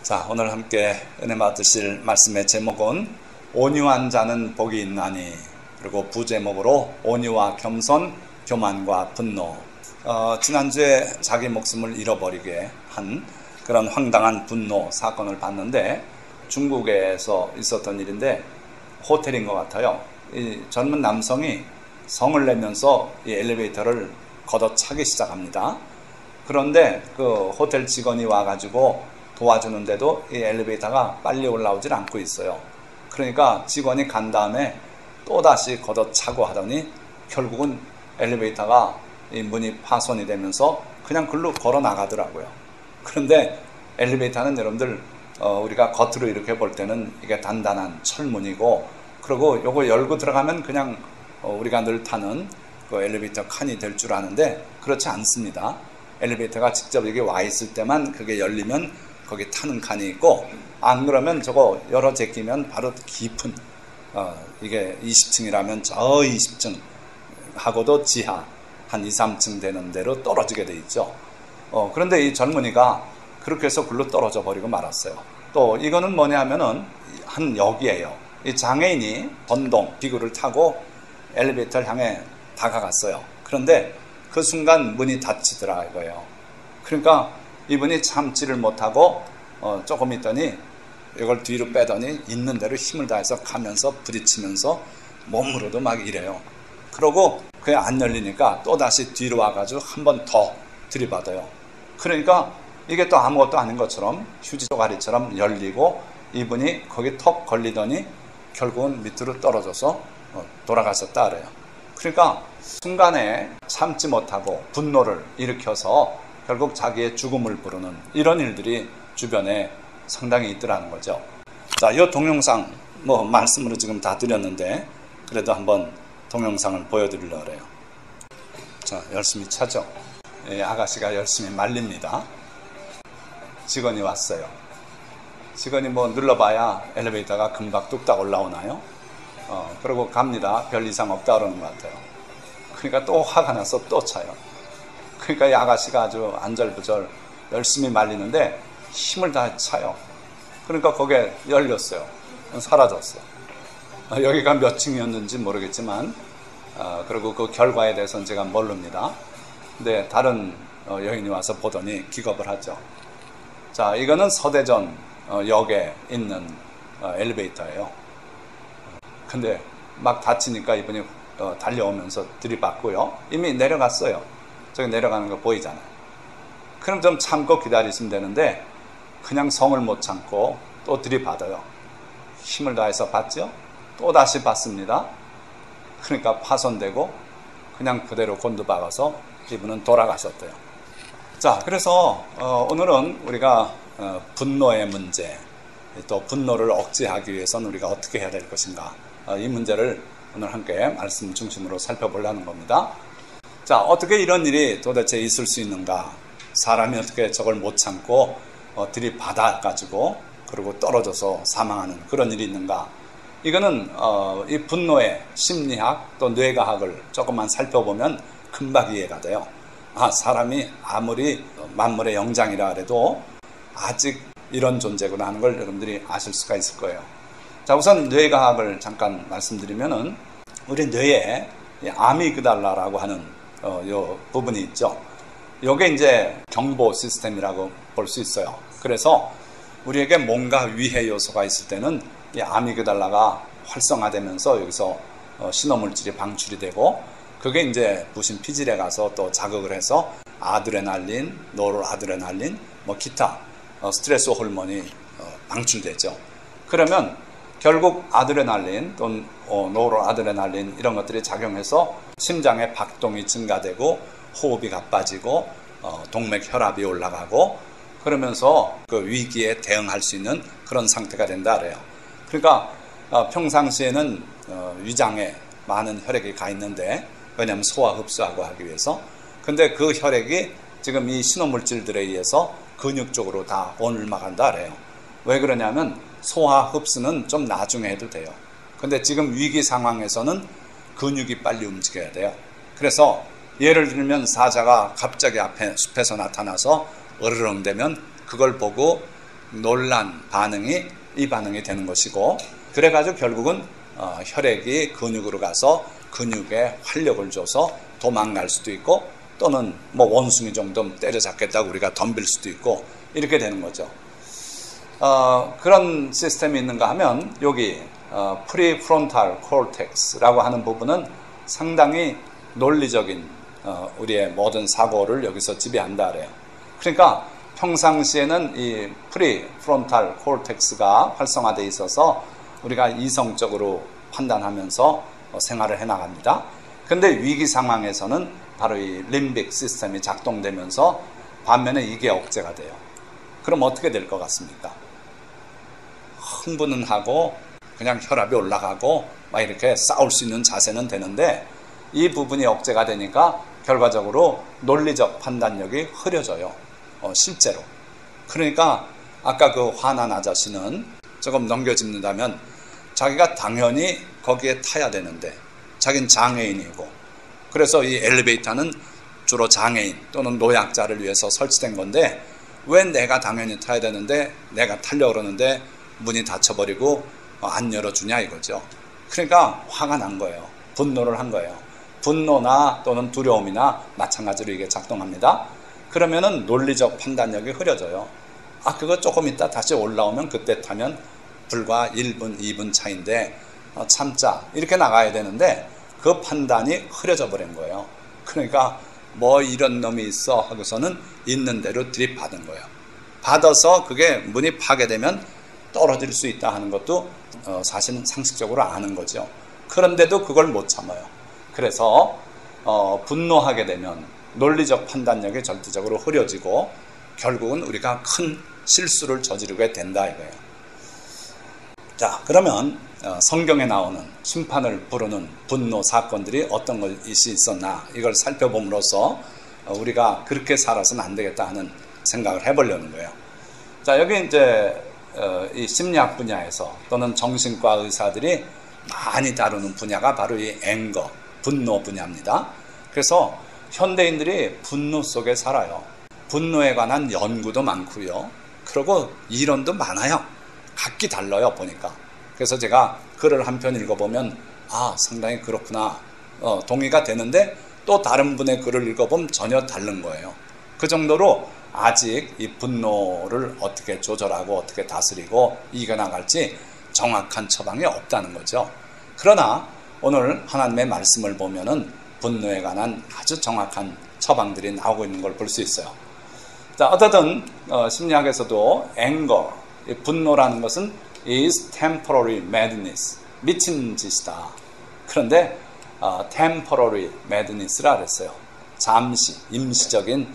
자, 오늘 함께 은혜 받으실 말씀의 제목은 온유한 자는 복이 있나니, 그리고 부제목으로 온유와 겸손, 교만과 분노. 지난주에 자기 목숨을 잃어버리게 한 그런 황당한 분노 사건을 봤는데, 중국에서 있었던 일인데 호텔인 것 같아요. 이 젊은 남성이 성을 내면서 이 엘리베이터를 걷어차기 시작합니다. 그런데 그 호텔 직원이 와가지고 도와주는데도 이 엘리베이터가 빨리 올라오질 않고 있어요. 그러니까 직원이 간 다음에 또다시 걷어차고 하더니 결국은 엘리베이터가 이 문이 파손이 되면서 그냥 글로 걸어 나가더라고요. 그런데 엘리베이터는 여러분들 우리가 겉으로 이렇게 볼 때는 이게 단단한 철문이고, 그리고 요거 열고 들어가면 그냥 우리가 늘 타는 그 엘리베이터 칸이 될 줄 아는데 그렇지 않습니다. 엘리베이터가 직접 여기 와 있을 때만 그게 열리면 거기 타는 칸이 있고, 안 그러면 저거 열어 제끼면 바로 깊은 이게 20층이라면 저 20층 하고도 지하 한 2, 3층 되는 데로 떨어지게 돼 있죠. 그런데 이 젊은이가 그렇게 해서 글로 떨어져 버리고 말았어요. 또 이거는 뭐냐면은 한 역이에요. 이 장애인이 전동 기구를 타고 엘리베이터를 향해 다가갔어요. 그런데 그 순간 문이 닫히더라 이거예요. 그러니까 이분이 참지를 못하고 조금 있더니 이걸 뒤로 빼더니 있는 대로 힘을 다해서 가면서 부딪히면서 몸으로도 막 이래요. 그러고 그게 안 열리니까 또다시 뒤로 와가지고 한 번 더 들이받아요. 그러니까 이게 또 아무것도 아닌 것처럼 휴지 쪼가리처럼 열리고 이분이 거기 턱 걸리더니 결국은 밑으로 떨어져서 돌아가셨다 그래요. 그러니까 순간에 참지 못하고 분노를 일으켜서 결국 자기의 죽음을 부르는 이런 일들이 주변에 상당히 있더라는 거죠. 자, 이 동영상 말씀으로 지금 다 드렸는데 그래도 한번 동영상을 보여드리려고 그래요. 자, 열심히 차죠. 아가씨가 열심히 말립니다. 직원이 왔어요. 직원이 눌러봐야 엘리베이터가 금방 뚝딱 올라오나요? 그러고 갑니다. 별 이상 없다 그러는 것 같아요. 그러니까 또 화가 나서 또 차요. 그러니까 이 아가씨가 아주 안절부절 열심히 말리는데 힘을 다 차요. 그러니까 거기에 열렸어요. 사라졌어요. 여기가 몇 층이었는지 모르겠지만 그리고 그 결과에 대해서는 제가 모릅니다. 근데 다른 여인이 와서 보더니 기겁을 하죠. 자, 이거는 서대전 역에 있는 엘리베이터예요. 근데 막 다치니까 이분이 달려오면서 들이받고요. 이미 내려갔어요. 저기 내려가는 거 보이잖아요. 그럼 좀 참고 기다리시면 되는데 그냥 성을 못 참고 또 들이받아요. 힘을 다해서 받죠. 또 다시 받습니다. 그러니까 파손되고 그냥 그대로 곤두박아서 이분은 돌아가셨대요. 자, 그래서 오늘은 우리가 분노의 문제, 또 분노를 억제하기 위해서는 우리가 어떻게 해야 될 것인가, 이 문제를 오늘 함께 말씀 중심으로 살펴보려는 겁니다. 자, 어떻게 이런 일이 도대체 있을 수 있는가? 사람이 어떻게 저걸 못 참고 들이받아가지고 그리고 떨어져서 사망하는 그런 일이 있는가? 이거는 이 분노의 심리학 또 뇌과학을 조금만 살펴보면 금방 이해가 돼요. 사람이 아무리 만물의 영장이라 해도 아직 이런 존재구나 하는 걸 여러분들이 아실 수가 있을 거예요. 자, 우선 뇌과학을 잠깐 말씀드리면은 우리 뇌에 아미그달라라고 하는 요 부분이 있죠. 요게 이제 경보 시스템이라고 볼 수 있어요. 그래서 우리에게 뭔가 위해 요소가 있을 때는 이 아미그달라가 활성화되면서 여기서 신호물질이 방출이 되고, 그게 이제 부신 피질에 가서 또 자극을 해서 아드레날린, 노르아드레날린, 기타 스트레스 호르몬이 방출되죠. 그러면 결국 아드레날린 또는 노르아드레날린 이런 것들이 작용해서 심장의 박동이 증가되고 호흡이 가빠지고 동맥 혈압이 올라가고 그러면서 그 위기에 대응할 수 있는 그런 상태가 된다 그래요. 그러니까 평상시에는 위장에 많은 혈액이 가 있는데, 왜냐하면 소화 흡수하고 하기 위해서. 근데 그 혈액이 지금 이 신호물질들에 의해서 근육 쪽으로 다 오늘막한다 그래요. 왜 그러냐면 소화 흡수는 좀 나중에 해도 돼요. 근데 지금 위기 상황에서는 근육이 빨리 움직여야 돼요. 그래서 예를 들면 사자가 갑자기 앞에 숲에서 나타나서 으르렁대면 그걸 보고 놀란 반응이 이 반응이 되는 것이고, 그래가지고 결국은 혈액이 근육으로 가서 근육에 활력을 줘서 도망갈 수도 있고, 또는 뭐 원숭이 정도 때려잡겠다고 우리가 덤빌 수도 있고, 이렇게 되는 거죠. 그런 시스템이 있는가 하면 여기 프리프론탈 콜텍스라고 하는 부분은 상당히 논리적인 우리의 모든 사고를 여기서 지배한다 그래요. 그러니까 평상시에는 이 프리프론탈 콜텍스가 활성화되어 있어서 우리가 이성적으로 판단하면서 생활을 해나갑니다. 근데 위기 상황에서는 바로 이 림빅 시스템이 작동되면서 반면에 이게 억제가 돼요. 그럼 어떻게 될 것 같습니까? 흥분은 하고 그냥 혈압이 올라가고 막 이렇게 싸울 수 있는 자세는 되는데, 이 부분이 억제가 되니까 결과적으로 논리적 판단력이 흐려져요. 실제로. 그러니까 아까 그 화난 아저씨는 조금 넘겨짚는다면, 자기가 당연히 거기에 타야 되는데 자기는 장애인이고, 그래서 이 엘리베이터는 주로 장애인 또는 노약자를 위해서 설치된 건데, 왜 내가 당연히 타야 되는데 내가 타려고 그러는데 문이 닫혀버리고 안 열어주냐 이거죠. 그러니까 화가 난 거예요. 분노를 한 거예요. 분노나 또는 두려움이나 마찬가지로 이게 작동합니다. 그러면은 논리적 판단력이 흐려져요. 그거 조금 있다 다시 올라오면 그때 타면 불과 1분, 2분 차인데 참자 이렇게 나가야 되는데, 그 판단이 흐려져 버린 거예요. 그러니까 뭐 이런 놈이 있어 하고서는 있는 대로 들이받은 거예요. 받아서 그게 문이 파괴되면 떨어질 수 있다 하는 것도 사실은 상식적으로 아는 거죠. 그런데도 그걸 못 참아요. 그래서 분노하게 되면 논리적 판단력이 절대적으로 흐려지고 결국은 우리가 큰 실수를 저지르게 된다 이거예요. 자, 그러면 성경에 나오는 심판을 부르는 분노 사건들이 어떤 것이 있었나 이걸 살펴봄으로써 우리가 그렇게 살아서는 안 되겠다 하는 생각을 해보려는 거예요. 자, 여기 이제 이 심리학 분야에서 또는 정신과 의사들이 많이 다루는 분야가 바로 이 앵거, 분노 분야입니다. 그래서 현대인들이 분노 속에 살아요. 분노에 관한 연구도 많고요. 그리고 이론도 많아요. 각기 달라요, 보니까. 그래서 제가 글을 한 편 읽어보면 상당히 그렇구나 동의가 되는데, 또 다른 분의 글을 읽어보면 전혀 다른 거예요. 그 정도로 아직 이 분노를 어떻게 조절하고 어떻게 다스리고 이겨나갈지 정확한 처방이 없다는 거죠. 그러나 오늘 하나님의 말씀을 보면은 분노에 관한 아주 정확한 처방들이 나오고 있는 걸 볼 수 있어요. 자, 어쨌든 심리학에서도 anger, 분노라는 것은 is temporary madness, 미친 짓이다. 그런데 temporary madness라 그랬어요. 잠시, 임시적인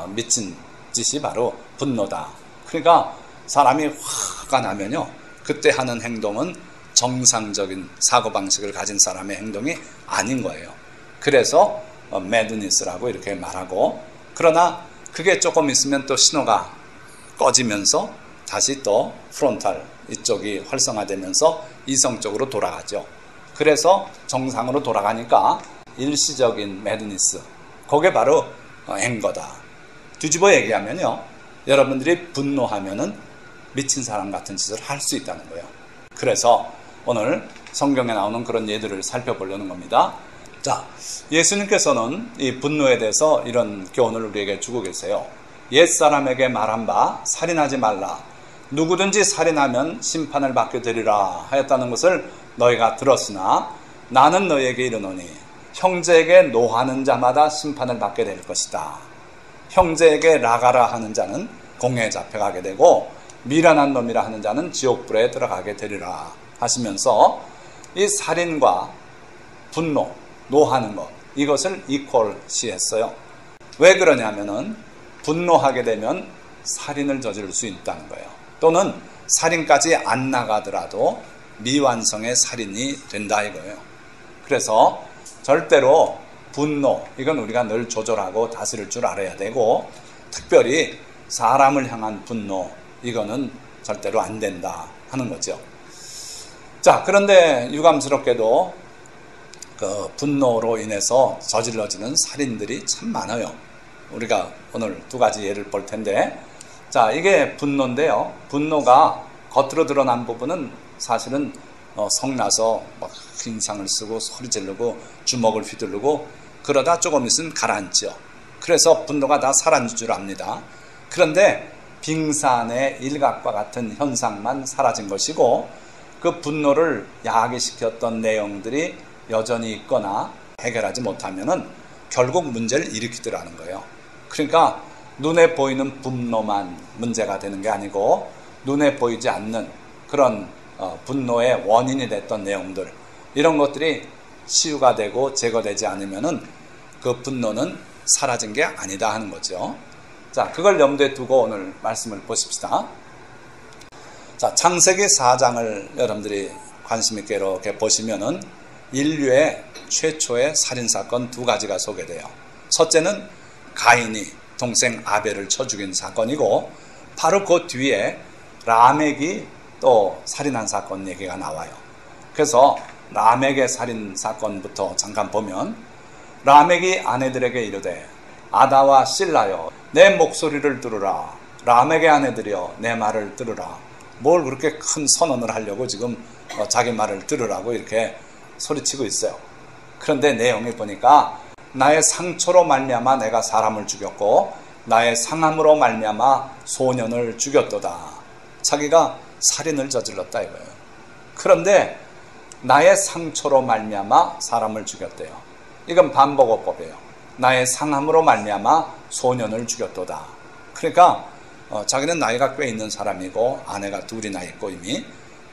미친 짓이 바로 분노다. 그러니까 사람이 화가 나면요, 그때 하는 행동은 정상적인 사고방식을 가진 사람의 행동이 아닌 거예요. 그래서 madness라고 이렇게 말하고, 그러나 그게 조금 있으면 또 신호가 꺼지면서 다시 또 프론탈 이쪽이 활성화되면서 이성적으로 돌아가죠. 그래서 정상으로 돌아가니까 일시적인 매드니스, 그게 바로 앵거다. 뒤집어 얘기하면요, 여러분들이 분노하면은 미친 사람 같은 짓을 할 수 있다는 거예요. 그래서 오늘 성경에 나오는 그런 예들을 살펴보려는 겁니다. 자, 예수님께서는 이 분노에 대해서 이런 교훈을 우리에게 주고 계세요. 옛사람에게 말한 바 살인하지 말라. 누구든지 살인하면 심판을 받게 되리라 하였다는 것을 너희가 들었으나 나는 너희에게 이르노니 형제에게 노하는 자마다 심판을 받게 될 것이다. 형제에게 라가라 하는 자는 공회에 잡혀가게 되고 미련한 놈이라 하는 자는 지옥불에 들어가게 되리라 하시면서 이 살인과 분노, 노하는 것, 이것을 이퀄시했어요. 왜 그러냐면은 분노하게 되면 살인을 저지를 수 있다는 거예요. 또는 살인까지 안 나가더라도 미완성의 살인이 된다 이거예요. 그래서 절대로 분노, 이건 우리가 늘 조절하고 다스릴 줄 알아야 되고, 특별히 사람을 향한 분노, 이거는 절대로 안 된다 하는 거죠. 자, 그런데 유감스럽게도 그 분노로 인해서 저질러지는 살인들이 참 많아요. 우리가 오늘 두 가지 예를 볼 텐데, 자, 이게 분노인데요. 분노가 겉으로 드러난 부분은 사실은 성나서 막 흰상을 쓰고 소리 지르고 주먹을 휘두르고 그러다 조금 있으면 가라앉죠. 그래서 분노가 다 사라진 줄 압니다. 그런데 빙산의 일각과 같은 현상만 사라진 것이고 그 분노를 야기시켰던 내용들이 여전히 있거나 해결하지 못하면은 결국 문제를 일으키더라는 거예요. 그러니까 눈에 보이는 분노만 문제가 되는 게 아니고 눈에 보이지 않는 그런 분노의 원인이 됐던 내용들, 이런 것들이 치유가 되고 제거되지 않으면은 그 분노는 사라진 게 아니다 하는 거죠. 자, 그걸 염두에 두고 오늘 말씀을 보십시다. 자, 창세기 4장을 여러분들이 관심 있게 이렇게 보시면은 인류의 최초의 살인사건 두 가지가 소개돼요. 첫째는 가인이 동생 아벨을 쳐 죽인 사건이고, 바로 그 뒤에 라멕이 또 살인한 사건 얘기가 나와요. 그래서 라멕의 살인사건부터 잠깐 보면, 라멕이 아내들에게 이르되 아다와 실라여 내 목소리를 들으라. 라멕의 아내들이여 내 말을 들으라. 뭘 그렇게 큰 선언을 하려고 지금 자기 말을 들으라고 이렇게 소리치고 있어요. 그런데 내용을 보니까 나의 상처로 말미암아 내가 사람을 죽였고 나의 상함으로 말미암아 소년을 죽였도다. 자기가 살인을 저질렀다 이거예요. 그런데 나의 상처로 말미암아 사람을 죽였대요. 이건 반복어법이에요. 나의 상함으로 말미암아 소년을 죽였도다. 그러니까 자기는 나이가 꽤 있는 사람이고 아내가 둘이나 있고 이미.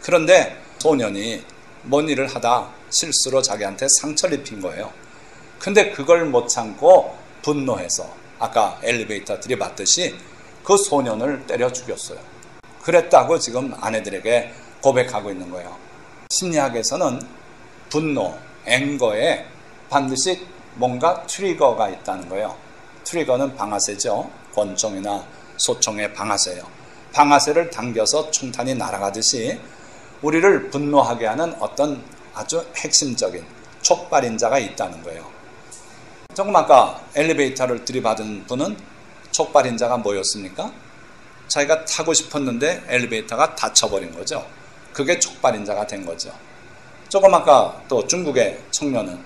그런데 소년이 뭔 일을 하다 실수로 자기한테 상처를 입힌 거예요. 근데 그걸 못 참고 분노해서 아까 엘리베이터 들이받듯이 그 소년을 때려 죽였어요. 그랬다고 지금 아내들에게 고백하고 있는 거예요. 심리학에서는 분노, 앵거에 반드시 뭔가 트리거가 있다는 거예요. 트리거는 방아쇠죠. 권총이나 소총의 방아쇠예요. 방아쇠를 당겨서 총탄이 날아가듯이 우리를 분노하게 하는 어떤 아주 핵심적인 촉발인자가 있다는 거예요. 조금 아까 엘리베이터를 들이받은 분은 촉발인자가 뭐였습니까? 자기가 타고 싶었는데 엘리베이터가 닫혀버린 거죠. 그게 촉발인자가 된 거죠. 조금 아까 또 중국의 청년은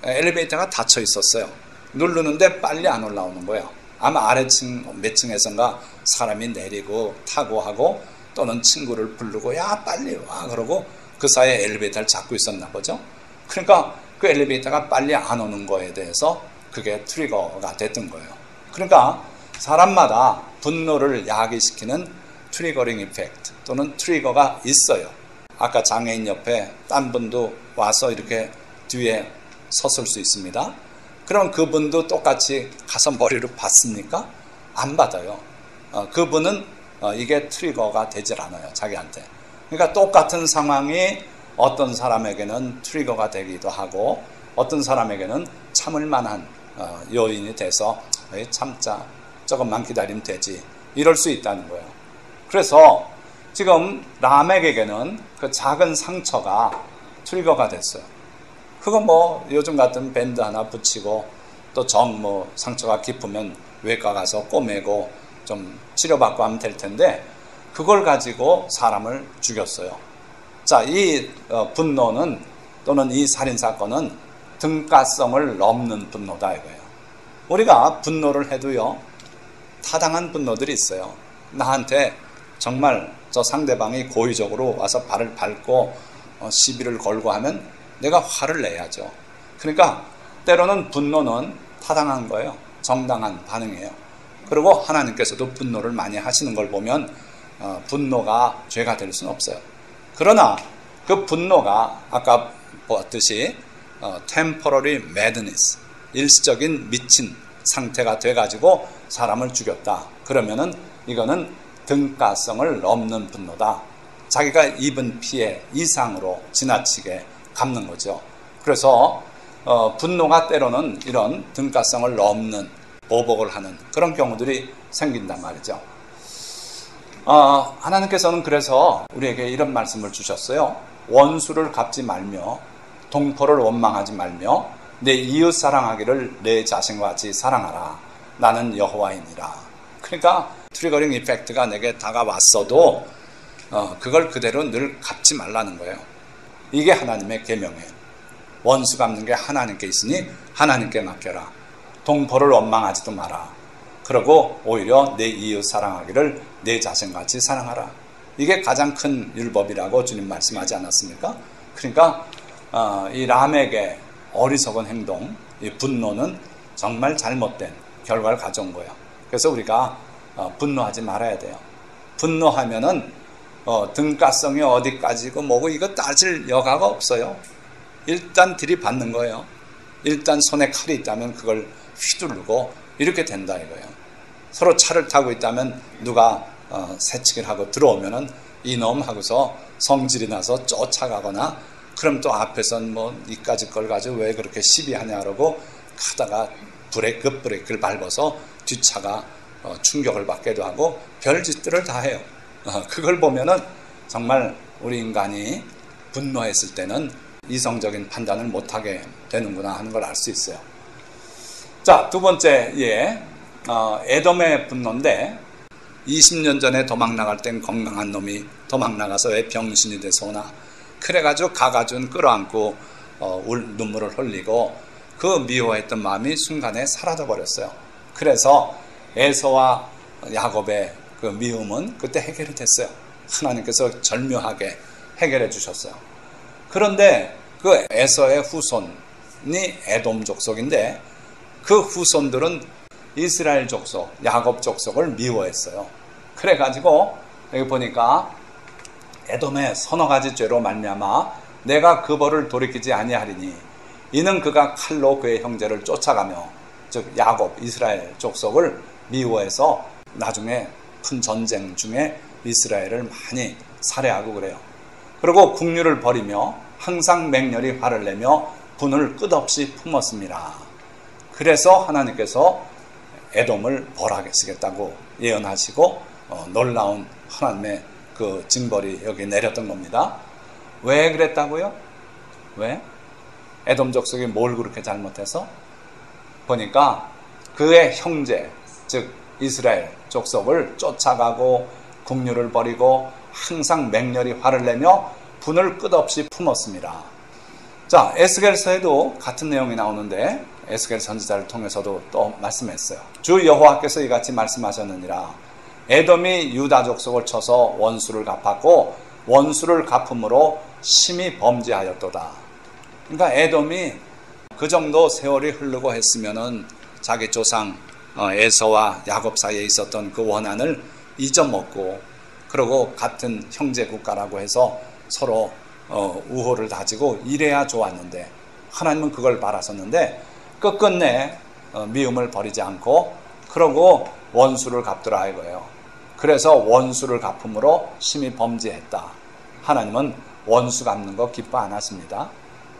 엘리베이터가 닫혀 있었어요. 누르는데 빨리 안 올라오는 거예요. 아마 아래층 몇 층에선가 사람이 내리고 타고 하고 또는 친구를 부르고 야 빨리 와 그러고 그 사이에 엘리베이터를 잡고 있었나 보죠. 그러니까 그 엘리베이터가 빨리 안 오는 거에 대해서 그게 트리거가 됐던 거예요. 그러니까 사람마다 분노를 야기시키는 트리거링 이펙트 또는 트리거가 있어요. 아까 장애인 옆에 딴 분도 와서 이렇게 뒤에 섰을 수 있습니다. 그럼 그분도 똑같이 가서 머리를 받습니까? 안 받아요. 그분은 이게 트리거가 되질 않아요. 자기한테. 그러니까 똑같은 상황이 어떤 사람에게는 트리거가 되기도 하고 어떤 사람에게는 참을 만한 요인이 돼서 참자, 조금만 기다리면 되지, 이럴 수 있다는 거예요. 그래서 지금 라멕에게는 그 작은 상처가 트리거가 됐어요. 그거 뭐 요즘 같은 밴드 하나 붙이고 또 상처가 깊으면 외과 가서 꼬매고 좀 치료받고 하면 될 텐데 그걸 가지고 사람을 죽였어요. 자, 이 분노는 또는 이 살인사건은 등가성을 넘는 분노다 이거예요. 우리가 분노를 해도요, 타당한 분노들이 있어요. 나한테 정말 저 상대방이 고의적으로 와서 발을 밟고 시비를 걸고 하면 내가 화를 내야죠. 그러니까 때로는 분노는 타당한 거예요. 정당한 반응이에요. 그리고 하나님께서도 분노를 많이 하시는 걸 보면 분노가 죄가 될 수는 없어요. 그러나 그 분노가 아까 보았듯이 temporary madness, 일시적인 미친 상태가 돼가지고 사람을 죽였다. 그러면은 이거는 등가성을 넘는 분노다. 자기가 입은 피해 이상으로 지나치게 갚는 거죠. 그래서 분노가 때로는 이런 등가성을 넘는 보복을 하는 그런 경우들이 생긴단 말이죠. 하나님께서는 그래서 우리에게 이런 말씀을 주셨어요. 원수를 갚지 말며 동포를 원망하지 말며 내 이웃 사랑하기를 내 자신과 같이 사랑하라. 나는 여호와이니라. 그러니까 트리거링 이펙트가 내게 다가왔어도 그걸 그대로 늘 갚지 말라는 거예요. 이게 하나님의 계명이에요. 원수 갚는 게 하나님께 있으니 하나님께 맡겨라. 동포를 원망하지도 마라. 그러고 오히려 내 이웃 사랑하기를 내 자신같이 사랑하라. 이게 가장 큰 율법이라고 주님 말씀하지 않았습니까? 그러니까 이 람에게 어리석은 행동, 이 분노는 정말 잘못된 결과를 가져온 거예요. 그래서 우리가 분노하지 말아야 돼요. 분노하면은 등가성이 어디까지고 뭐고 이거 따질 여가가 없어요. 일단 들이받는 거예요. 일단 손에 칼이 있다면 그걸 휘두르고 이렇게 된다 이거예요. 서로 차를 타고 있다면 누가 새치기를 하고 들어오면은 이놈 하고서 성질이 나서 쫓아가거나, 그럼 또 앞에선 뭐 이까지 걸 가지고 왜 그렇게 시비하냐 그러고 가다가 급브레이크를 밟아서 뒷차가 충격을 받기도 하고 별짓들을 다 해요. 그걸 보면은 정말 우리 인간이 분노했을 때는 이성적인 판단을 못하게 되는구나 하는 걸 알 수 있어요. 자, 두 번째 에돔의 분노인데, 20년 전에 도망 나갈 땐 건강한 놈이 도망 나가서 왜 병신이 돼서 오나, 그래가지고 가가지고 끌어안고 눈물을 흘리고 그 미워했던 마음이 순간에 사라져 버렸어요. 그래서 에서와 야곱의 그 미움은 그때 해결이 됐어요. 하나님께서 절묘하게 해결해 주셨어요. 그런데 그 에서의 후손이 에돔 족속인데, 그 후손들은 이스라엘 족속, 야곱 족속을 미워했어요. 그래가지고 여기 보니까 에돔의 서너 가지 죄로 말미암아 내가 그 벌을 돌이키지 아니하리니 이는 그가 칼로 그의 형제를 쫓아가며, 즉 야곱, 이스라엘 족속을 미워해서 나중에 큰 전쟁 중에 이스라엘을 많이 살해하고 그래요. 그리고 국류를 버리며 항상 맹렬히 화를 내며 분을 끝없이 품었습니다. 그래서 하나님께서 에돔을 벌하게 쓰겠다고 예언하시고 놀라운 하나님의 그 징벌이 여기 내렸던 겁니다. 왜 그랬다고요? 왜? 에돔 족속이 뭘 그렇게 잘못해서? 보니까 그의 형제, 즉 이스라엘 족속을 쫓아가고 국류를 버리고 항상 맹렬히 화를 내며 분을 끝없이 품었습니다. 자, 에스겔서에도 같은 내용이 나오는데 에스겔 선지자를 통해서도 또 말씀했어요. 주 여호와께서 이같이 말씀하셨느니라. 에돔이 유다 족속을 쳐서 원수를 갚았고 원수를 갚음으로 심히 범죄하였도다. 그러니까 에돔이 그 정도 세월이 흐르고 했으면은 자기 조상 에서와 야곱 사이에 있었던 그 원한을 잊어먹고, 그리고 같은 형제 국가라고 해서 서로 우호를 다지고 이래야 좋았는데, 하나님은 그걸 바라셨는데 끝끝내 미움을 버리지 않고 그러고 원수를 갚더라 이거예요. 그래서 원수를 갚음으로 심히 범죄했다. 하나님은 원수 갚는 거 기뻐 안 하십니다.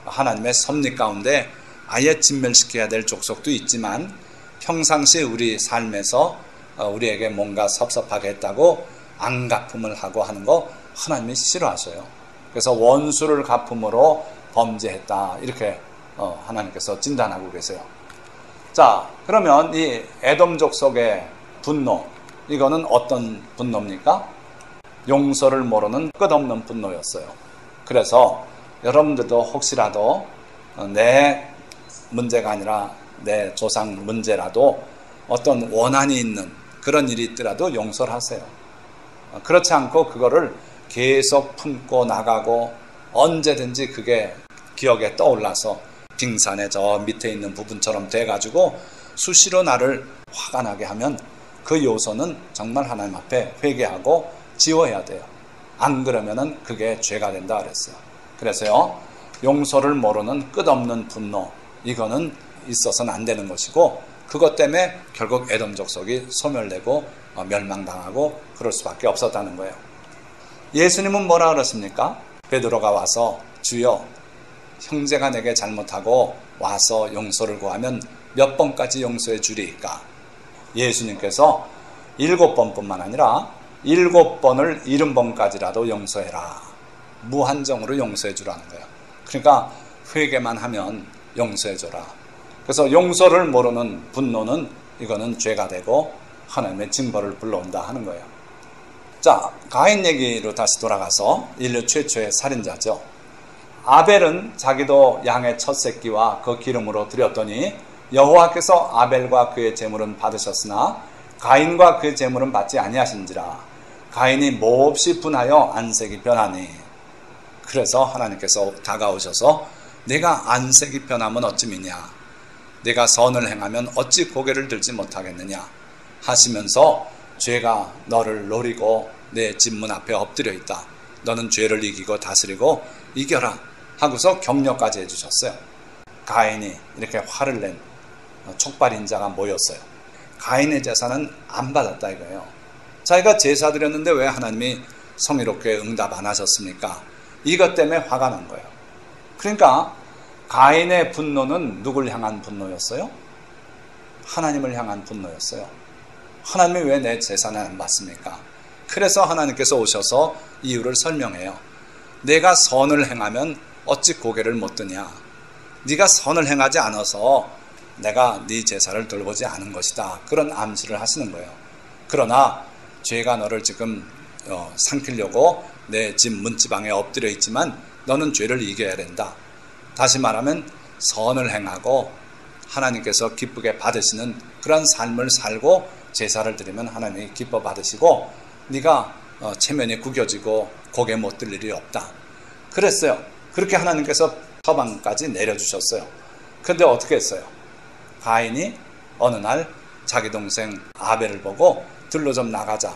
하나님의 섭리 가운데 아예 진멸시켜야 될 족속도 있지만 평상시 우리 삶에서 우리에게 뭔가 섭섭하게 했다고 안 갚음을 하고 하는 거 하나님이 싫어하셔요. 그래서 원수를 갚음으로 범죄했다 이렇게 하나님께서 진단하고 계세요. 자, 그러면 이 에돔 족속의 분노, 이거는 어떤 분노입니까? 용서를 모르는 끝없는 분노였어요. 그래서 여러분들도 혹시라도 내 문제가 아니라 내 조상 문제라도 어떤 원한이 있는 그런 일이 있더라도 용서를 하세요. 그렇지 않고 그거를 계속 품고 나가고 언제든지 그게 기억에 떠올라서 빙산의 저 밑에 있는 부분처럼 돼가지고 수시로 나를 화가 나게 하면 그 요소는 정말 하나님 앞에 회개하고 지워야 돼요. 안 그러면은 그게 죄가 된다 그랬어요. 그래서요, 용서를 모르는 끝없는 분노, 이거는 있어서는 안 되는 것이고, 그것 때문에 결국 에돔 족속이 소멸되고 멸망당하고 그럴 수밖에 없었다는 거예요. 예수님은 뭐라 그랬습니까? 베드로가 와서 주여, 형제가 내게 잘못하고 와서 용서를 구하면 몇 번까지 용서해 주리이까? 예수님께서 7번뿐만 아니라 7번을 70번까지라도 용서해라. 무한정으로 용서해 주라는 거예요. 그러니까 회개만 하면 용서해 줘라. 그래서 용서를 모르는 분노는 이거는 죄가 되고, 하나님의 징벌을 불러온다 하는 거예요. 자, 가인 얘기로 다시 돌아가서 인류 최초의 살인자죠. 아벨은 자기도 양의 첫 새끼와 그 기름으로 드렸더니 여호와께서 아벨과 그의 제물은 받으셨으나 가인과 그의 제물은 받지 아니하신지라. 가인이 몹시 분하여 안색이 변하니. 그래서 하나님께서 다가오셔서 내가 안색이 변하면 어찌미냐, 내가 선을 행하면 어찌 고개를 들지 못하겠느냐 하시면서 죄가 너를 노리고 내 집 문 앞에 엎드려 있다. 너는 죄를 이기고 다스리고 이겨라 하고서 격려까지 해주셨어요. 가인이 이렇게 화를 낸 촉발인자가 모였어요. 가인의 제사는 안 받았다 이거예요. 자기가 제사 드렸는데 왜 하나님이 성의롭게 응답 안 하셨습니까? 이것 때문에 화가 난 거예요. 그러니까 가인의 분노는 누굴 향한 분노였어요? 하나님을 향한 분노였어요. 하나님이 왜 내 제사는 안 받습니까? 그래서 하나님께서 오셔서 이유를 설명해요. 내가 선을 행하면 어찌 고개를 못 드냐. 네가 선을 행하지 않아서 내가 네 제사를 돌보지 않은 것이다. 그런 암시를 하시는 거예요. 그러나 죄가 너를 지금 삼키려고 내 집 문지방에 엎드려 있지만 너는 죄를 이겨야 된다. 다시 말하면 선을 행하고 하나님께서 기쁘게 받으시는 그런 삶을 살고 제사를 드리면 하나님이 기뻐 받으시고 네가 체면이 구겨지고 고개 못 들 일이 없다. 그랬어요. 그렇게 하나님께서 처방까지 내려주셨어요. 그런데 어떻게 했어요? 가인이 어느 날 자기 동생 아벨을 보고 들로 좀 나가자.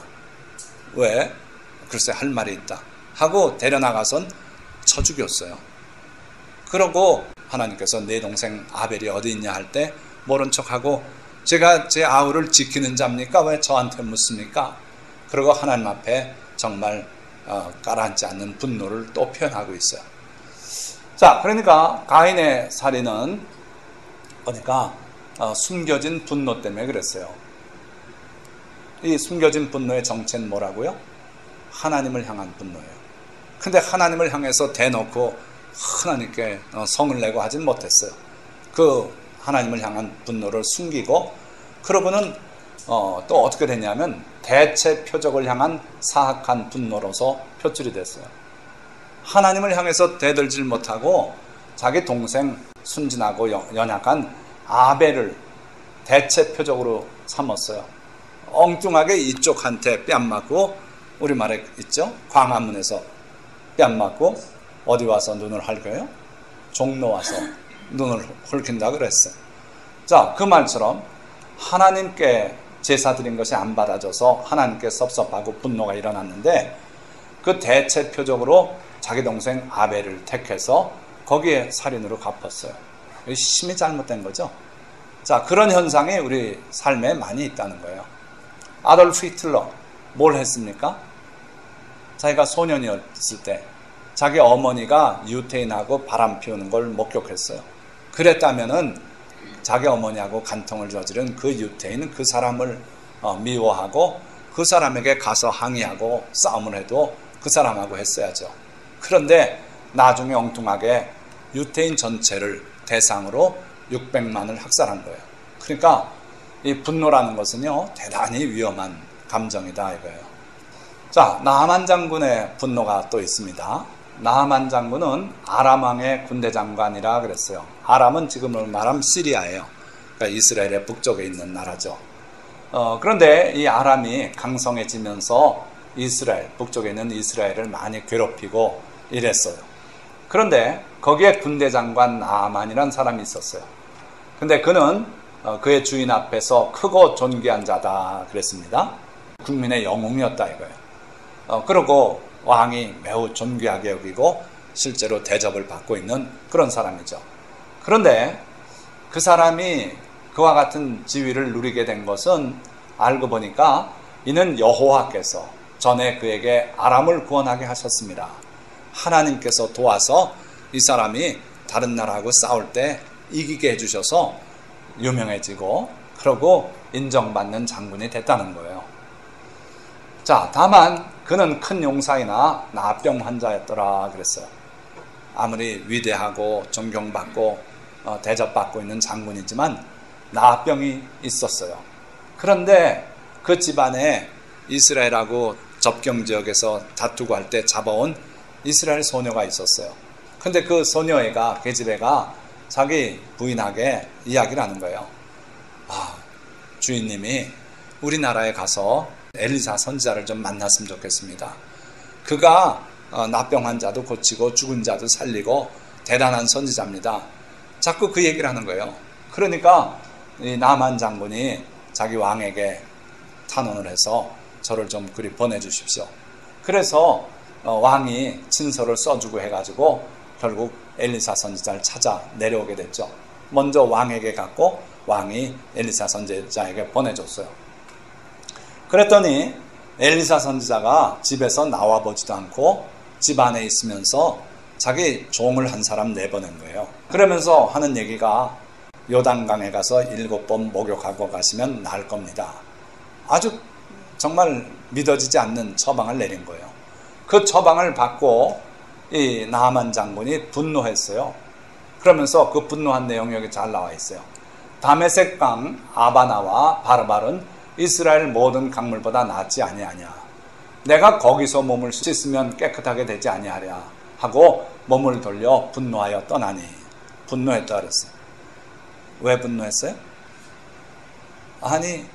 왜? 글쎄 할 말이 있다 하고 데려나가선 쳐 죽였어요. 그러고 하나님께서 내 동생 아벨이 어디 있냐 할 때 모른 척하고 제가 제 아우를 지키는 자입니까? 왜 저한테 묻습니까? 그리고 하나님 앞에 정말 가라앉지 않는 분노를 또 표현하고 있어요. 자, 그러니까 가인의 살인은 보니까 숨겨진 분노 때문에 그랬어요. 이 숨겨진 분노의 정체는 뭐라고요? 하나님을 향한 분노예요. 근데 하나님을 향해서 대놓고 하나님께 성을 내고 하진 못했어요. 그 하나님을 향한 분노를 숨기고 그러고는 또 어떻게 됐냐면 대체 표적을 향한 사악한 분노로서 표출이 됐어요. 하나님을 향해서 대들질 못하고 자기 동생 순진하고 연약한 아벨을 대체 표적으로 삼았어요. 엉뚱하게 이쪽한테 뺨 맞고, 우리말에 있죠? 광화문에서 뺨 맞고 어디 와서 눈을 핥어요? 종로 와서 눈을 훑긴다 그랬어요. 자, 그 말처럼 하나님께 제사 드린 것이 안 받아져서 하나님께 섭섭하고 분노가 일어났는데 그 대체 표적으로 자기 동생 아벨을 택해서 거기에 살인으로 갚았어요. 심히 잘못된 거죠. 자, 그런 현상이 우리 삶에 많이 있다는 거예요. 아돌프 히틀러 뭘 했습니까? 자기가 소년이었을 때 자기 어머니가 유태인하고 바람 피우는 걸 목격했어요. 그랬다면은 자기 어머니하고 간통을 저지른 그 유태인은 그 사람을 미워하고 그 사람에게 가서 항의하고 싸움을 해도 그 사람하고 했어야죠. 그런데 나중에 엉뚱하게 유태인 전체를 대상으로 600만을 학살한 거예요. 그러니까 이 분노라는 것은요 대단히 위험한 감정이다 이거예요. 자, 나하만 장군의 분노가 또 있습니다. 나하만 장군은 아람 왕의 군대 장관이라 그랬어요. 아람은 지금으로 말하면 시리아예요. 그러니까 이스라엘의 북쪽에 있는 나라죠. 그런데 이 아람이 강성해지면서 이스라엘, 북쪽에 있는 이스라엘을 많이 괴롭히고 이랬어요. 그런데 거기에 군대 장관 나하만이라는 사람이 있었어요. 근데 그는 그의 주인 앞에서 크고 존귀한 자다 그랬습니다. 국민의 영웅이었다 이거예요. 그리고 왕이 매우 존귀하게 여기고 실제로 대접을 받고 있는 그런 사람이죠. 그런데 그 사람이 그와 같은 지위를 누리게 된 것은 알고 보니까 이는 여호와께서 전에 그에게 아람을 구원하게 하셨습니다. 하나님께서 도와서 이 사람이 다른 나라하고 싸울 때 이기게 해주셔서 유명해지고 그러고 인정받는 장군이 됐다는 거예요. 자, 다만 그는 큰 용사이나 나병 환자였더라 그랬어요. 아무리 위대하고 존경받고 대접받고 있는 장군이지만 나병이 있었어요. 그런데 그 집안에 이스라엘하고 접경 지역에서 다투고 할 때 잡아온 이스라엘 소녀가 있었어요. 근데 그 소녀애가, 계집애가 자기 부인에게 이야기를 하는 거예요. 주인님이 우리나라에 가서 엘리사 선지자를 좀 만났으면 좋겠습니다. 그가 나병 환자도 고치고 죽은 자도 살리고 대단한 선지자입니다. 자꾸 그 얘기를 하는 거예요. 그러니까 이 나만 장군이 자기 왕에게 탄원을 해서 저를 좀 그리 보내주십시오. 그래서 왕이 친서를 써주고 해가지고 결국 엘리사 선지자를 찾아 내려오게 됐죠. 먼저 왕에게 갔고 왕이 엘리사 선지자에게 보내줬어요. 그랬더니 엘리사 선지자가 집에서 나와보지도 않고 집 안에 있으면서 자기 종을 한 사람 내보낸 거예요. 그러면서 하는 얘기가 요단강에 가서 7번 목욕하고 가시면 나을 겁니다. 아주 정말 믿어지지 않는 처방을 내린 거예요. 그 처방을 받고 이 나만 장군이 분노했어요. 그러면서 그 분노한 내용이 여기 잘 나와 있어요. 다메섹 강 아바나와 바르발은 이스라엘 모든 강물보다 낫지 아니하냐. 내가 거기서 몸을 씻으면 깨끗하게 되지 아니하랴 하고 몸을 돌려 분노하여 떠나니. 분노했다 그랬어요. 왜 분노했어요? 아니,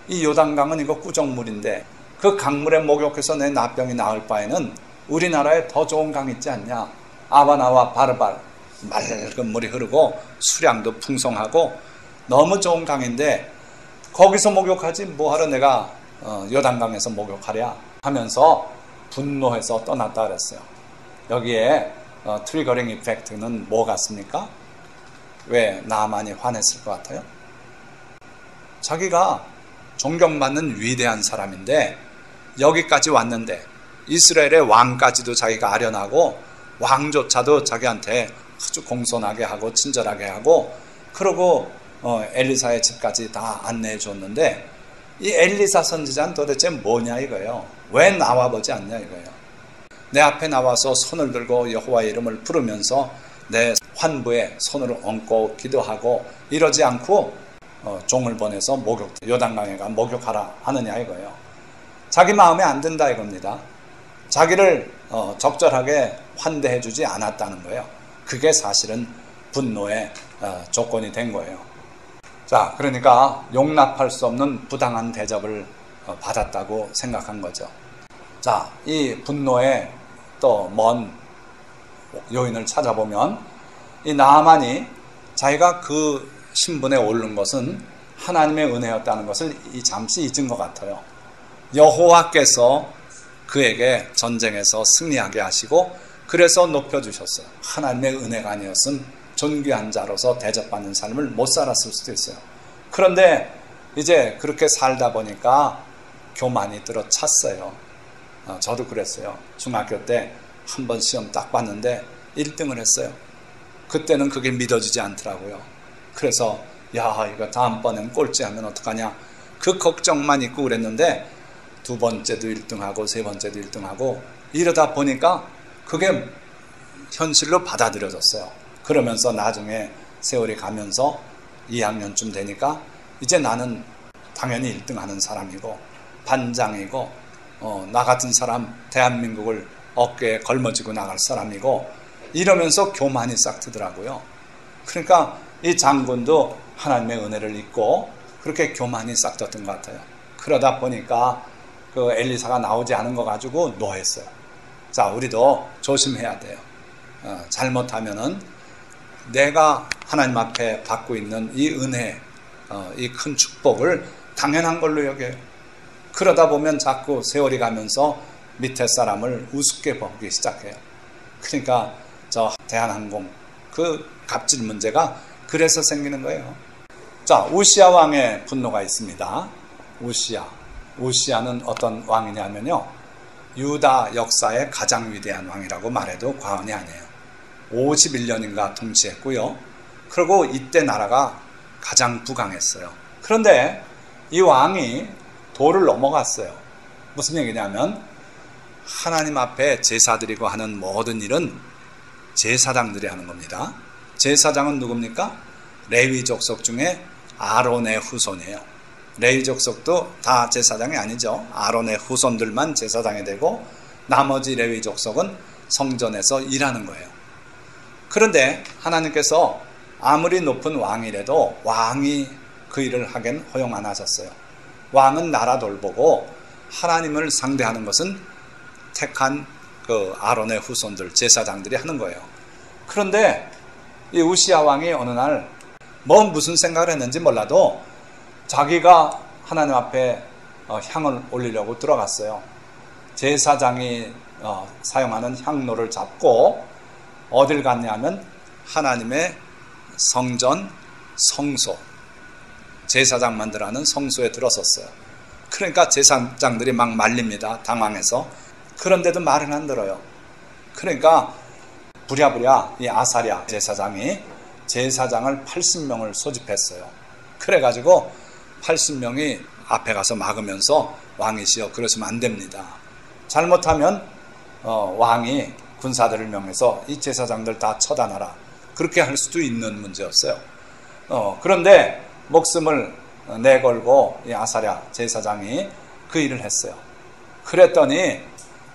이 요단강은 이거 꾸정물인데 그 강물에 목욕해서 내 나병이 나을 바에는 우리나라에 더 좋은 강 있지 않냐. 아바나와 바르발, 맑은 물이 흐르고 수량도 풍성하고 너무 좋은 강인데 거기서 목욕하지 뭐하러 내가 요단강에서 목욕하랴 하면서 분노해서 떠났다 그랬어요. 여기에 트리거링 이펙트는 뭐 같습니까? 왜 나만이 화냈을 것 같아요? 자기가 존경받는 위대한 사람인데 여기까지 왔는데 이스라엘의 왕까지도 자기가 아련하고 왕조차도 자기한테 아주 공손하게 하고 친절하게 하고 그러고 엘리사의 집까지 다 안내해 줬는데 이 엘리사 선지자는 도대체 뭐냐 이거예요. 왜 나와보지 않냐 이거예요. 내 앞에 나와서 손을 들고 여호와의 이름을 부르면서 내 환부에 손을 얹고 기도하고 이러지 않고 종을 보내서 요단강에 가 목욕하라 하느냐 이거예요. 자기 마음에 안 든다 이겁니다. 자기를 적절하게 환대해 주지 않았다는 거예요. 그게 사실은 분노의 조건이 된 거예요. 자, 그러니까 용납할 수 없는 부당한 대접을 받았다고 생각한 거죠. 자, 이 분노의 또 먼 요인을 찾아보면 이 나아만이 자기가 그 신분에 오른 것은 하나님의 은혜였다는 것을 잠시 잊은 것 같아요. 여호와께서 그에게 전쟁에서 승리하게 하시고 그래서 높여주셨어요. 하나님의 은혜가 아니었으면 존귀한 자로서 대접받는 삶을 못 살았을 수도 있어요. 그런데 이제 그렇게 살다 보니까 교만이 들어찼어요. 저도 그랬어요. 중학교 때 한 번 시험 딱 봤는데 1등을 했어요. 그때는 그게 믿어지지 않더라고요. 그래서 야 이거 다음번엔 꼴찌하면 어떡하냐 그 걱정만 있고 그랬는데 두 번째도 1등하고 세 번째도 1등하고 이러다 보니까 그게 현실로 받아들여졌어요. 그러면서 나중에 세월이 가면서 2학년쯤 되니까 이제 나는 당연히 1등하는 사람이고 반장이고 나 같은 사람 대한민국을 어깨에 걸머쥐고 나갈 사람이고 이러면서 교만이 싹 트더라고요. 그러니까 이 장군도 하나님의 은혜를 잊고 그렇게 교만이 싹 떴던 것 같아요. 그러다 보니까 그 엘리사가 나오지 않은 거 가지고 노했어요. 자, 우리도 조심해야 돼요. 잘못하면은 내가 하나님 앞에 받고 있는 이 은혜, 이 큰 축복을 당연한 걸로 여겨요. 그러다 보면 자꾸 세월이 가면서 밑에 사람을 우습게 보기 시작해요. 그러니까 저 대한항공 그 갑질 문제가 그래서 생기는 거예요. 자, 우시야 왕의 분노가 있습니다. 우시야는 어떤 왕이냐면요, 유다 역사의 가장 위대한 왕이라고 말해도 과언이 아니에요. 51년인가 통치했고요. 그리고 이때 나라가 가장 부강했어요. 그런데 이 왕이 도를 넘어갔어요. 무슨 얘기냐면 하나님 앞에 제사드리고 하는 모든 일은 제사장들이 하는 겁니다. 제사장은 누굽니까? 레위 족속 중에 아론의 후손이에요. 레위 족속도 다 제사장이 아니죠. 아론의 후손들만 제사장이 되고 나머지 레위 족속은 성전에서 일하는 거예요. 그런데 하나님께서 아무리 높은 왕이라도 왕이 그 일을 하긴 허용 안 하셨어요. 왕은 나라 돌보고 하나님을 상대하는 것은 택한 그 아론의 후손들 제사장들이 하는 거예요. 그런데 이 우시야 왕이 어느 날 무슨 생각을 했는지 몰라도 자기가 하나님 앞에 향을 올리려고 들어갔어요. 제사장이 사용하는 향로를 잡고 어딜 갔냐면 하나님의 성전 성소, 제사장만 들어가는 성소에 들어섰어요. 그러니까 제사장들이 막 말립니다. 당황해서. 그런데도 말은 안 들어요. 그러니까 부랴부랴 이 아사랴 제사장이 제사장을 80명을 소집했어요. 그래가지고 80명이 앞에 가서 막으면서 왕이시여 그러시면 안 됩니다. 잘못하면 왕이 군사들을 명해서 이 제사장들 다 처단하라. 그렇게 할 수도 있는 문제였어요. 그런데 목숨을 내걸고 이 아사랴 제사장이 그 일을 했어요. 그랬더니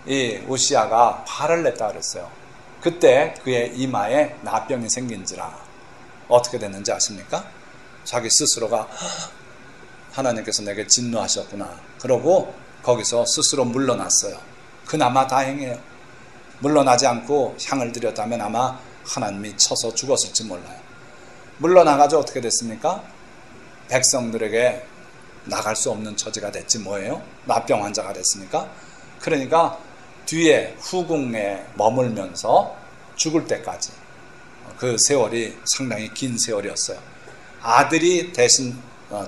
이 우시야가 화를 냈다 그랬어요. 그때 그의 이마에 나병이 생긴지라. 어떻게 됐는지 아십니까? 자기 스스로가 하나님께서 내게 진노하셨구나. 그러고 거기서 스스로 물러났어요. 그나마 다행이에요. 물러나지 않고 향을 드렸다면 아마 하나님이 쳐서 죽었을지 몰라요. 물러나가지고 어떻게 됐습니까? 백성들에게 나갈 수 없는 처지가 됐지 뭐예요? 나병 환자가 됐으니까. 그러니까 뒤에 후궁에 머물면서 죽을 때까지 그 세월이 상당히 긴 세월이었어요. 아들이 대신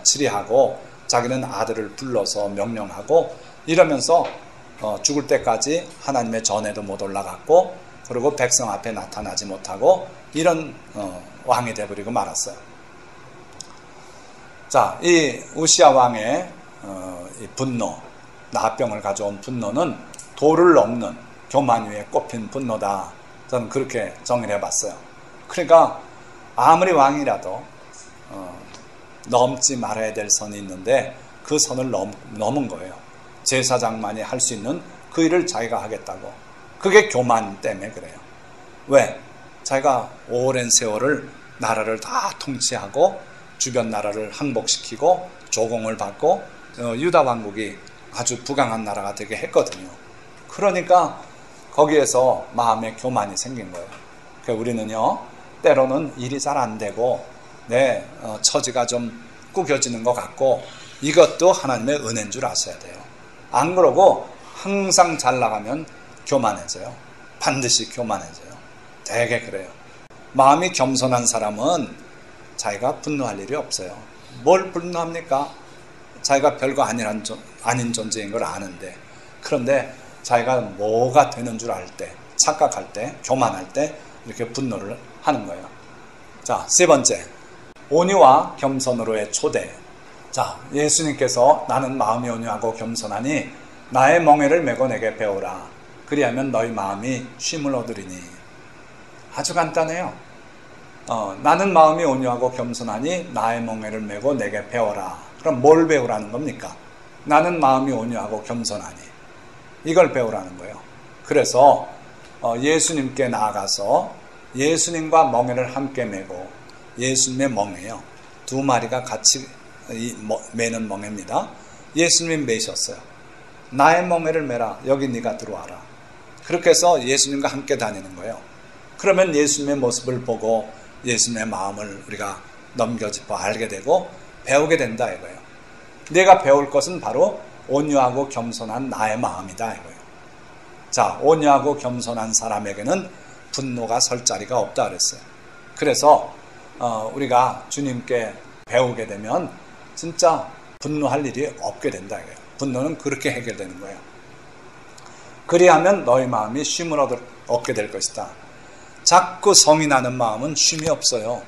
치리하고 자기는 아들을 불러서 명령하고 이러면서 죽을 때까지 하나님의 전에도 못 올라갔고 그리고 백성 앞에 나타나지 못하고 이런 왕이 되어버리고 말았어요. 자, 이 우시야 왕의 이 분노, 나병을 가져온 분노는 도를 넘는 교만 위에 꼽힌 분노다. 저는 그렇게 정의를 해봤어요. 그러니까 아무리 왕이라도 넘지 말아야 될 선이 있는데 그 선을 넘은 거예요. 제사장만이 할 수 있는 그 일을 자기가 하겠다고. 그게 교만 때문에 그래요. 왜? 자기가 오랜 세월을 나라를 다 통치하고 주변 나라를 항복시키고 조공을 받고 유다 왕국이 아주 부강한 나라가 되게 했거든요. 그러니까 거기에서 마음에 교만이 생긴 거예요. 그러니까 우리는요 때로는 일이 잘 안 되고 내 처지가 좀 구겨지는 것 같고 이것도 하나님의 은혜인 줄 아셔야 돼요. 안 그러고 항상 잘 나가면 교만해져요. 반드시 교만해져요. 되게 그래요. 마음이 겸손한 사람은 자기가 분노할 일이 없어요. 뭘 분노합니까? 자기가 별거 아닌 존재인 걸 아는데 그런데 자기가 뭐가 되는 줄 알 때 착각할 때 교만할 때 이렇게 분노를 하는 거예요. 자, 세 번째 온유와 겸손으로의 초대. 자, 예수님께서 나는 마음이 온유하고 겸손하니 나의 멍에를 메고 내게 배우라. 그리하면 너희 마음이 쉼을 얻으리니. 아주 간단해요. 나는 마음이 온유하고 겸손하니 나의 멍에를 메고 내게 배워라. 그럼 뭘 배우라는 겁니까? 나는 마음이 온유하고 겸손하니. 이걸 배우라는 거예요. 그래서 예수님께 나아가서 예수님과 멍에를 함께 메고 예수님의 멍에요. 두 마리가 같이 매는 멍에입니다. 예수님이 매셨어요. 나의 멍에를 메라. 여기 네가 들어와라. 그렇게 해서 예수님과 함께 다니는 거예요. 그러면 예수님의 모습을 보고 예수님의 마음을 우리가 넘겨짚어 알게 되고 배우게 된다 이거예요. 내가 배울 것은 바로 온유하고 겸손한 나의 마음이다 이거예요. 자, 온유하고 겸손한 사람에게는 분노가 설 자리가 없다 그랬어요. 그래서 우리가 주님께 배우게 되면 진짜 분노할 일이 없게 된다 이거예요. 분노는 그렇게 해결되는 거예요. 그리하면 너희 마음이 쉼을 얻게 될 것이다. 자꾸 성이 나는 마음은 쉼이 없어요.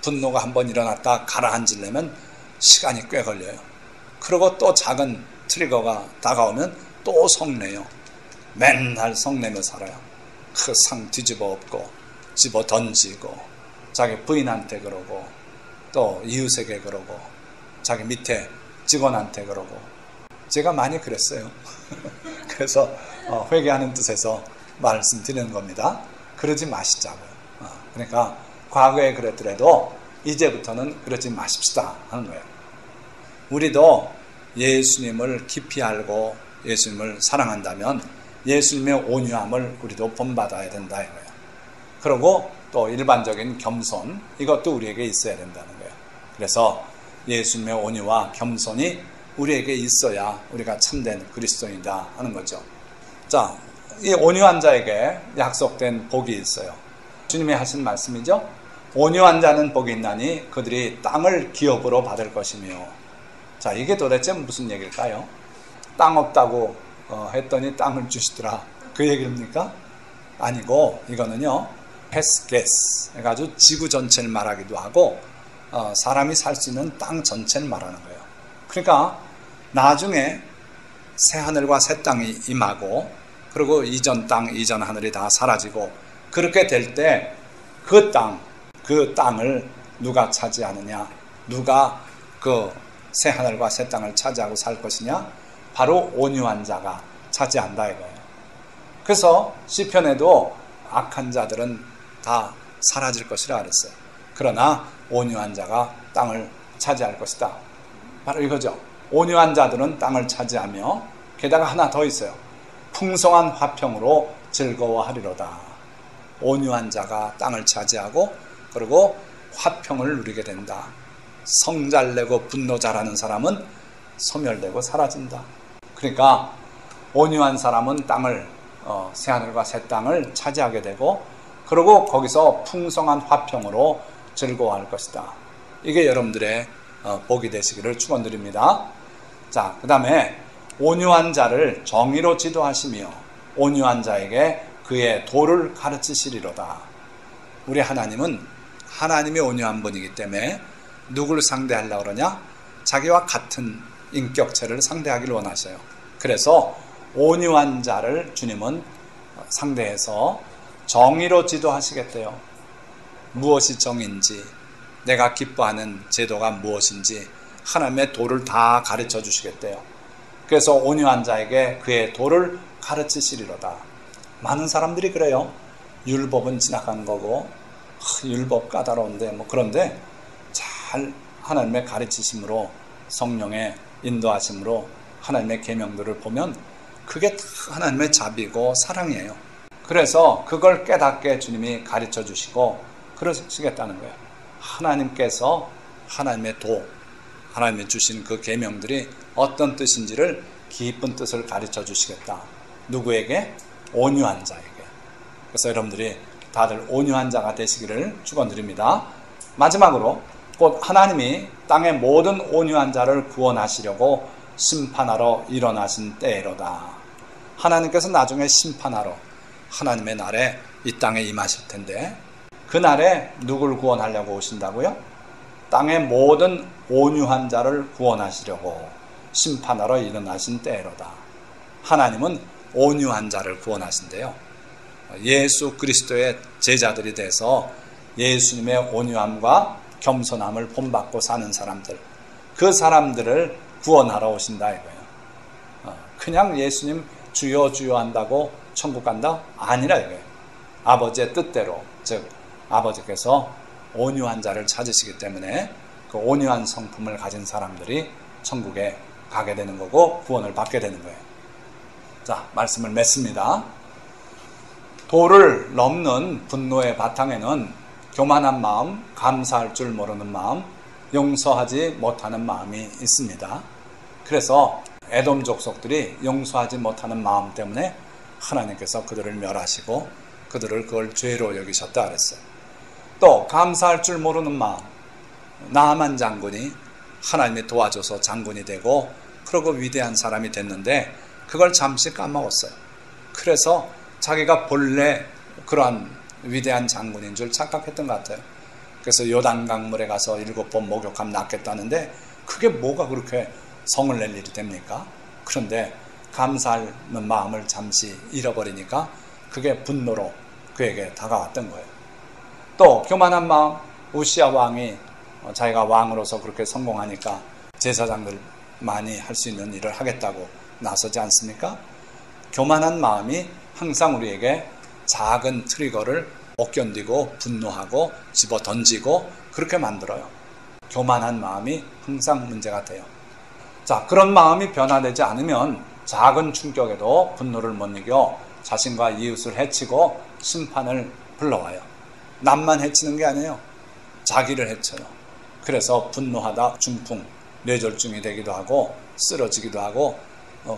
분노가 한번 일어났다 가라앉으려면 시간이 꽤 걸려요. 그리고 또 작은 트리거가 다가오면 또 성내요. 맨날 성내며 살아요. 그 상 뒤집어 엎고 집어 던지고 자기 부인한테 그러고 또 이웃에게 그러고 자기 밑에 직원한테 그러고. 제가 많이 그랬어요. 그래서 회개하는 뜻에서 말씀드리는 겁니다. 그러지 마시자고요. 그러니까 과거에 그랬더라도 이제부터는 그러지 마십시다 하는 거예요. 우리도 예수님을 깊이 알고 예수님을 사랑한다면 예수님의 온유함을 우리도 본받아야 된다 이거예요. 그리고 또 일반적인 겸손, 이것도 우리에게 있어야 된다는 거예요. 그래서 예수님의 온유와 겸손이 우리에게 있어야 우리가 참된 그리스도인이다 하는 거죠. 자, 이 온유한 자에게 약속된 복이 있어요. 주님이 하신 말씀이죠. 온유한 자는 복이 있나니 그들이 땅을 기업으로 받을 것이며. 자, 이게 도대체 무슨 얘기일까요? 땅 없다고 했더니 땅을 주시더라, 그 얘기입니까? 아니고 이거는요, 헤스게스 해가지고 지구 전체를 말하기도 하고 사람이 살 수 있는 땅 전체를 말하는 거예요. 그러니까 나중에 새 하늘과 새 땅이 임하고 그리고 이전 땅 이전 하늘이 다 사라지고 그렇게 될 때 그 땅을 누가 차지하느냐, 누가 그 새 하늘과 새 땅을 차지하고 살 것이냐, 바로 온유한 자가 차지한다 이거예요. 그래서 시편에도 악한 자들은 다 사라질 것이라 그랬어요. 그러나 온유한 자가 땅을 차지할 것이다. 바로 이거죠. 온유한 자들은 땅을 차지하며 게다가 하나 더 있어요. 풍성한 화평으로 즐거워하리로다. 온유한 자가 땅을 차지하고 그리고 화평을 누리게 된다. 성잘내고 분노 잘하는 사람은 소멸되고 사라진다. 그러니까 온유한 사람은 땅을 새하늘과 새 땅을 차지하게 되고 그리고 거기서 풍성한 화평으로 즐거워할 것이다. 이게 여러분들의 복이 되시기를 축원드립니다. 자, 그 다음에 온유한 자를 정의로 지도하시며 온유한 자에게 그의 도를 가르치시리로다. 우리 하나님은 하나님이 온유한 분이기 때문에 누구를 상대하려고 그러냐? 자기와 같은 인격체를 상대하기를 원하셔요. 그래서 온유한 자를 주님은 상대해서 정의로 지도하시겠대요. 무엇이 정의인지, 내가 기뻐하는 제도가 무엇인지 하나님의 도를 다 가르쳐 주시겠대요. 그래서 온유한 자에게 그의 도를 가르치시리로다. 많은 사람들이 그래요. 율법은 지나간 거고 율법 까다로운데 그런데 잘 하나님의 가르치심으로 성령의 인도하심으로 하나님의 계명들을 보면 그게 다 하나님의 자비고 사랑이에요. 그래서 그걸 깨닫게 주님이 가르쳐 주시고 그러시겠다는 거예요. 하나님께서 하나님의 도, 하나님이 주신 그 계명들이 어떤 뜻인지를 깊은 뜻을 가르쳐 주시겠다. 누구에게? 온유한 자에게. 그래서 여러분들이 다들 온유한 자가 되시기를 축원드립니다. 마지막으로 곧 하나님이 땅의 모든 온유한 자를 구원하시려고 심판하러 일어나신 때로다. 하나님께서 나중에 심판하러 하나님의 날에 이 땅에 임하실 텐데 그 날에 누굴 구원하려고 오신다고요? 땅의 모든 온유한 자를 구원하시려고 심판하러 일어나신 때로다. 하나님은 온유한 자를 구원하신대요. 예수 그리스도의 제자들이 돼서 예수님의 온유함과 겸손함을 본받고 사는 사람들, 그 사람들을 구원하러 오신다 이거예요. 그냥 예수님 주여 주여 한다고 천국 간다? 아니라 이거예요. 아버지의 뜻대로, 즉 아버지께서 온유한 자를 찾으시기 때문에 그 온유한 성품을 가진 사람들이 천국에 가게 되는 거고 구원을 받게 되는 거예요. 자, 말씀을 맺습니다. 도를 넘는 분노의 바탕에는 교만한 마음, 감사할 줄 모르는 마음, 용서하지 못하는 마음이 있습니다. 그래서 에돔 족속들이 용서하지 못하는 마음 때문에 하나님께서 그들을 멸하시고 그들을 그걸 죄로 여기셨다 그랬어요. 또 감사할 줄 모르는 마음, 나아만 장군이 하나님이 도와줘서 장군이 되고 그러고 위대한 사람이 됐는데 그걸 잠시 까먹었어요. 그래서 자기가 본래 그러한 위대한 장군인 줄 착각했던 것 같아요. 그래서 요단강물에 가서 7번 목욕하면 낫겠다는데 그게 뭐가 그렇게 성을 낼 일이 됩니까? 그런데 감사하는 마음을 잠시 잃어버리니까 그게 분노로 그에게 다가왔던 거예요. 또 교만한 마음, 우시아 왕이 자기가 왕으로서 그렇게 성공하니까 제사장들 많이 할 수 있는 일을 하겠다고 나서지 않습니까? 교만한 마음이 항상 우리에게 작은 트리거를 못 견디고 분노하고 집어 던지고 그렇게 만들어요. 교만한 마음이 항상 문제가 돼요. 자, 그런 마음이 변화되지 않으면 작은 충격에도 분노를 못 이겨 자신과 이웃을 해치고 심판을 불러와요. 남만 해치는 게 아니에요. 자기를 해쳐요. 그래서 분노하다 중풍, 뇌졸중이 되기도 하고 쓰러지기도 하고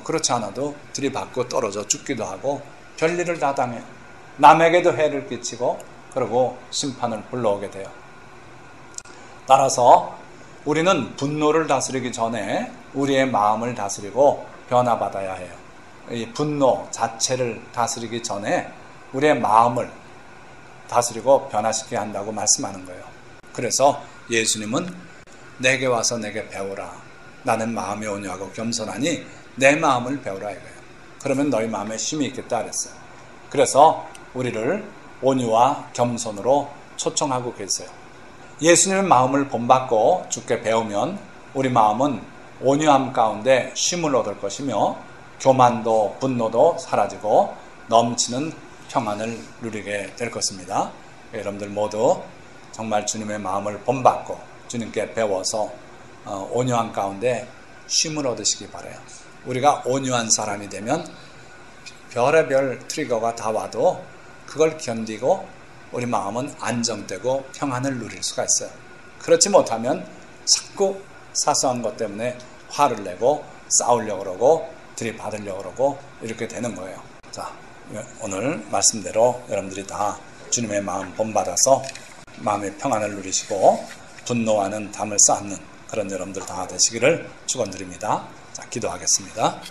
그렇지 않아도 들이받고 떨어져 죽기도 하고 별일을 다 당해요. 남에게도 해를 끼치고 그리고 심판을 불러오게 돼요. 따라서 우리는 분노를 다스리기 전에 우리의 마음을 다스리고 변화받아야 해요. 이 분노 자체를 다스리기 전에 우리의 마음을 다스리고 변화시켜야 한다고 말씀하는 거예요. 그래서 예수님은 내게 와서 내게 배우라. 나는 마음이 온유하고 겸손하니 내 마음을 배우라 이거예요. 그러면 너희 마음에 쉼이 있겠다 그랬어요. 그래서 우리를 온유와 겸손으로 초청하고 계세요. 예수님의 마음을 본받고 주께 배우면 우리 마음은 온유함 가운데 쉼을 얻을 것이며 교만도 분노도 사라지고 넘치는 평안을 누리게 될 것입니다. 여러분들 모두 정말 주님의 마음을 본받고 주님께 배워서 온유함 가운데 쉼을 얻으시기 바라요. 우리가 온유한 사람이 되면 별의별 트리거가 다 와도 그걸 견디고 우리 마음은 안정되고 평안을 누릴 수가 있어요. 그렇지 못하면 자꾸 사소한 것 때문에 화를 내고 싸우려고 그러고 들이받으려고 그러고 이렇게 되는 거예요. 자, 오늘 말씀대로 여러분들이 다 주님의 마음 본받아서 마음의 평안을 누리시고 분노와는 담을 쌓는 그런 여러분들 다 되시기를 축원드립니다. 자, 기도하겠습니다.